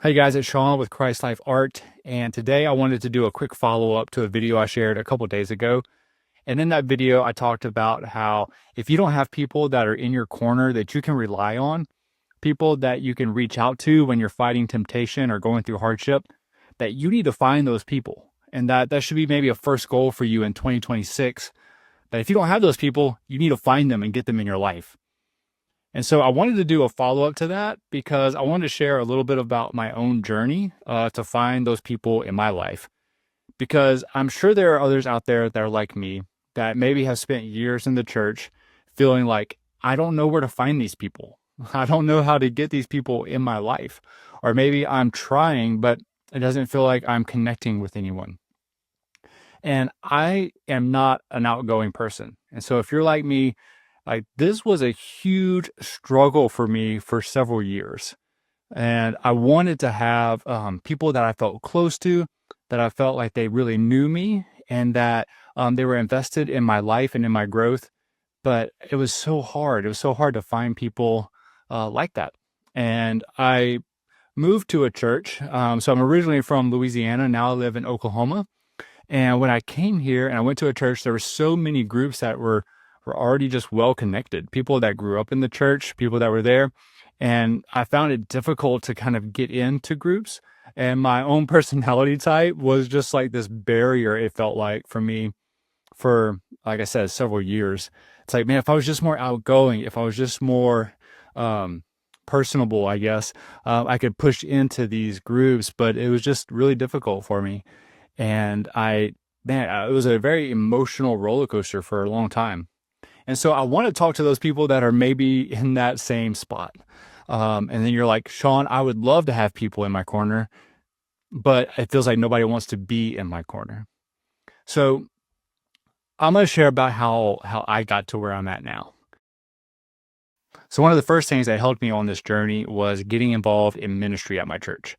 Hey guys, it's Sean with Christ Life Art, and today I wanted to do a quick follow-up to a video I shared a couple days ago. And in that video, I talked about how if you don't have people that are in your corner that you can rely on, people that you can reach out to when you're fighting temptation or going through hardship, that you need to find those people. And that should be maybe a first goal for you in 2026, that if you don't have those people, you need to find them and get them in your life. And so I wanted to do a follow up to that because I wanted to share a little bit about my own journey to find those people in my life. Because I'm sure there are others out there that are like me that maybe have spent years in the church feeling like, I don't know where to find these people. I don't know how to get these people in my life. Or maybe I'm trying, but it doesn't feel like I'm connecting with anyone. And I am not an outgoing person. And so if you're like me, like this was a huge struggle for me for several years. And I wanted to have people that I felt close to, that I felt like they really knew me and that they were invested in my life and in my growth. But it was so hard. It was so hard to find people like that. And I moved to a church. So I'm originally from Louisiana. Now I live in Oklahoma. And when I came here and I went to a church, there were so many groups that were already just well connected. People that grew up in the church, people that were there. And I found it difficult to kind of get into groups. And my own personality type was just like this barrier, it felt like for me, for, like I said, several years. It's like, man, if I was just more outgoing, if I was just more personable, I guess, I could push into these groups, but it was just really difficult for me. And it was a very emotional roller coaster for a long time. And so I want to talk to those people that are maybe in that same spot. And then you're like, Sean, I would love to have people in my corner, but it feels like nobody wants to be in my corner. So I'm going to share about how I got to where I'm at now. So one of the first things that helped me on this journey was getting involved in ministry at my church.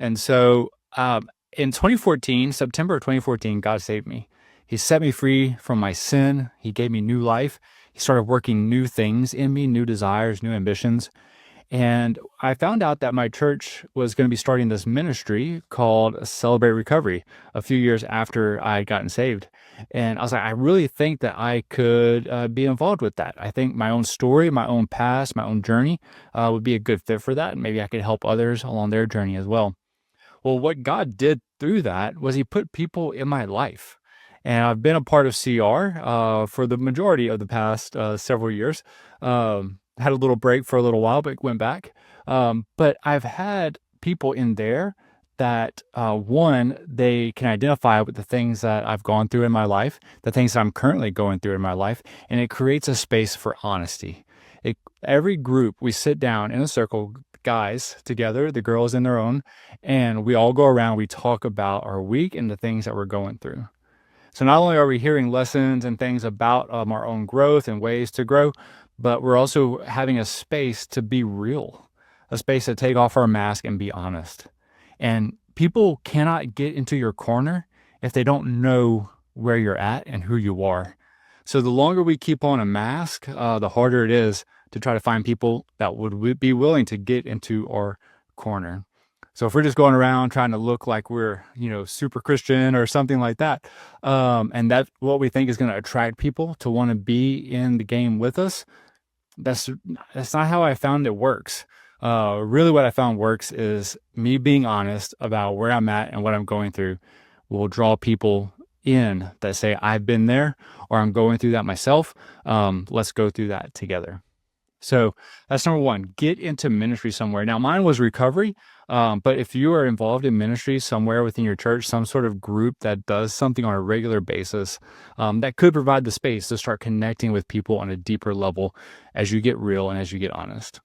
And so in 2014, September of 2014, God saved me. He set me free from my sin. He gave me new life. He started working new things in me, new desires, new ambitions. And I found out that my church was going to be starting this ministry called Celebrate Recovery a few years after I had gotten saved. And I was like, I really think that I could be involved with that. I think my own story, my own past, my own journey would be a good fit for that. And maybe I could help others along their journey as well. Well, what God did through that was He put people in my life. And I've been a part of CR for the majority of the past several years. Had a little break for a little while, but went back. But I've had people in there that, one, they can identify with the things that I've gone through in my life, the things that I'm currently going through in my life, and it creates a space for honesty. Every group, we sit down in a circle, guys together, the girls in their own, and we all go around, we talk about our week and the things that we're going through. So not only are we hearing lessons and things about our own growth and ways to grow, but we're also having a space to be real, a space to take off our mask and be honest. And people cannot get into your corner if they don't know where you're at and who you are. So the longer we keep on a mask, the harder it is to try to find people that would be willing to get into our corner. So if we're just going around trying to look like we're, super Christian or something like that, and that's what we think is going to attract people to want to be in the game with us, that's not how I found it works. Really what I found works is me being honest about where I'm at and what I'm going through will draw people in that say, I've been there or I'm going through that myself. Let's go through that together. So that's number one, get into ministry somewhere. Now mine was recovery. But if you are involved in ministry somewhere within your church, some sort of group that does something on a regular basis, that could provide the space to start connecting with people on a deeper level as you get real and as you get honest.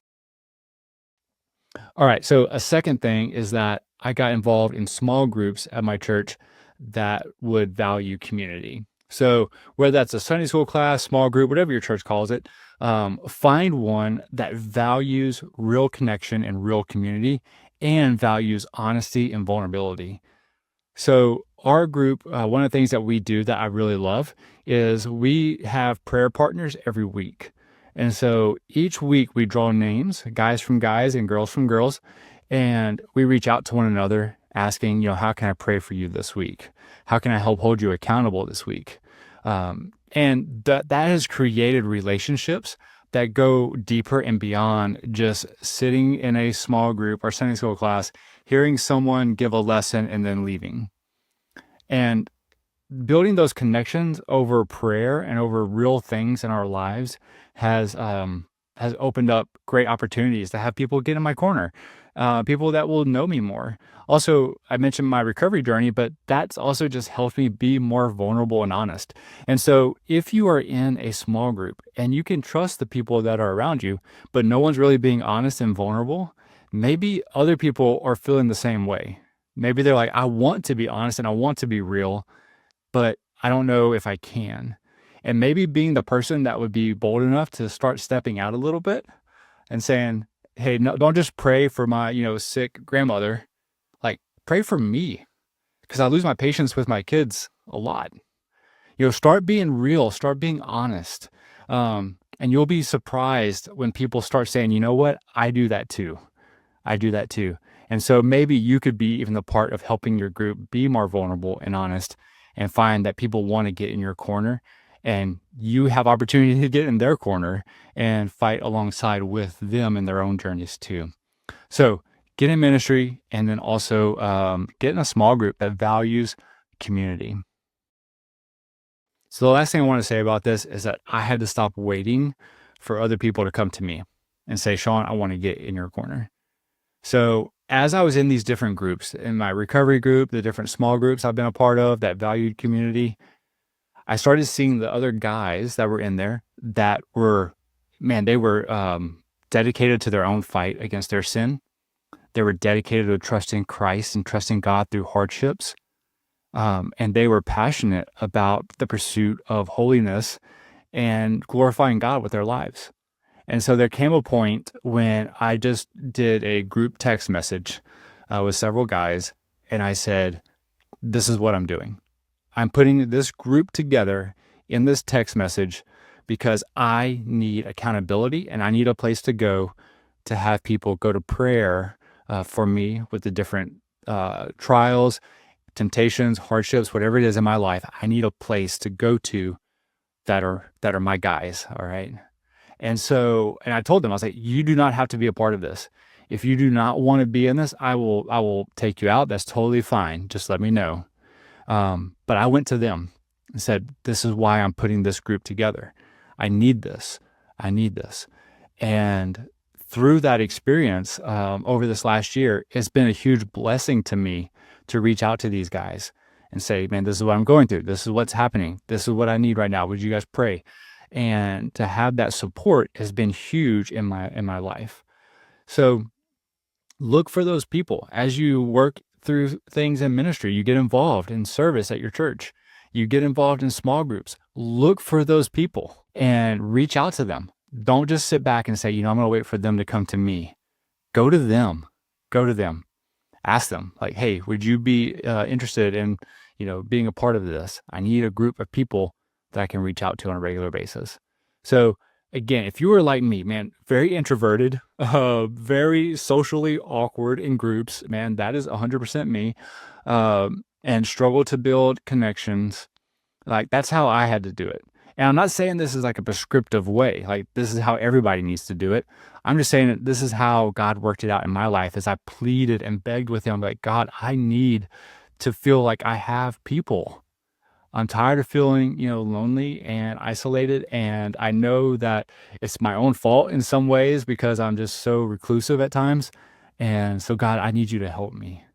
All right. So a second thing is that I got involved in small groups at my church that would value community. So whether that's a Sunday school class, small group, whatever your church calls it, find one that values real connection and real community and values honesty and vulnerability. So our group, one of the things that we do that I really love is we have prayer partners every week. And so each week we draw names, guys from guys and girls from girls, And we reach out to one another asking, how can I pray for you this week? How can I help hold you accountable this week? And that has created relationships that go deeper and beyond just sitting in a small group or Sunday school class, hearing someone give a lesson and then leaving. And building those connections over prayer and over real things in our lives has opened up great opportunities to have people get in my corner, people that will know me more. Also, I mentioned my recovery journey, but that's also just helped me be more vulnerable and honest. And so, if you are in a small group and you can trust the people that are around you, but no one's really being honest and vulnerable, maybe other people are feeling the same way. Maybe they're like, I want to be honest and I want to be real, but I don't know if I can. And maybe being the person that would be bold enough to start stepping out a little bit and saying, hey, no, don't just pray for my, sick grandmother. Like, pray for me because I lose my patience with my kids a lot. Start being real, start being honest. And you'll be surprised when people start saying, you know what? I do that too. I do that too. And so maybe you could be even the part of helping your group be more vulnerable and honest and find that people want to get in your corner and you have opportunity to get in their corner and fight alongside with them in their own journeys too. So get in ministry and then also get in a small group that values community. So the last thing I want to say about this is that I had to stop waiting for other people to come to me and say, Sean, I want to get in your corner. So as I was in these different groups, in my recovery group, the different small groups I've been a part of, that valued community, I started seeing the other guys that were in there that were, they were dedicated to their own fight against their sin. They were dedicated to trusting Christ and trusting God through hardships. And they were passionate about the pursuit of holiness and glorifying God with their lives. And so there came a point when I just did a group text message with several guys, and I said, this is what I'm doing. I'm putting this group together in this text message because I need accountability and I need a place to go to have people go to prayer for me with the different trials, temptations, hardships, whatever it is in my life. I need a place to go to that are my guys. All right. And so, and I told them, I was like, you do not have to be a part of this. If you do not want to be in this, I will take you out. That's totally fine. Just let me know. But I went to them and said, this is why I'm putting this group together. I need this. I need this. And through that experience, over this last year, it's been a huge blessing to me to reach out to these guys and say, man, this is what I'm going through. This is what's happening. This is what I need right now. Would you guys pray? And to have that support has been huge in my life. So look for those people as you work through things in ministry. You get involved in service at your church. You get involved in small groups. Look for those people and reach out to them. Don't just sit back and say, I'm going to wait for them to come to me. Go to them. Go to them. Ask them, like, hey, would you be interested in, being a part of this? I need a group of people that I can reach out to on a regular basis. So again, if you were like me, man, very introverted, very socially awkward in groups, man, that is 100% me, and struggle to build connections. Like, that's how I had to do it. And I'm not saying this is like a prescriptive way, like this is how everybody needs to do it. I'm just saying that this is how God worked it out in my life as I pleaded and begged with him, like, God, I need to feel like I have people. I'm tired of feeling, lonely and isolated. And I know that it's my own fault in some ways because I'm just so reclusive at times. And so, God, I need you to help me.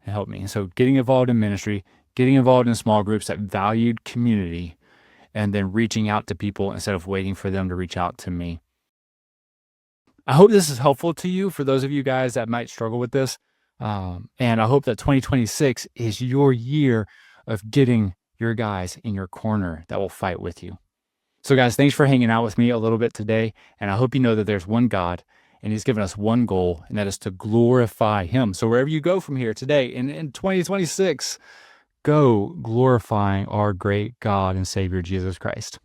Help me. And so getting involved in ministry, getting involved in small groups that valued community, and then reaching out to people instead of waiting for them to reach out to me. I hope this is helpful to you for those of you guys that might struggle with this. And I hope that 2026 is your year of getting your guys in your corner that will fight with you. So guys, thanks for hanging out with me a little bit today. And I hope you know that there's one God and he's given us one goal, and that is to glorify him. So wherever you go from here today in 2026, go glorifying our great God and Savior, Jesus Christ.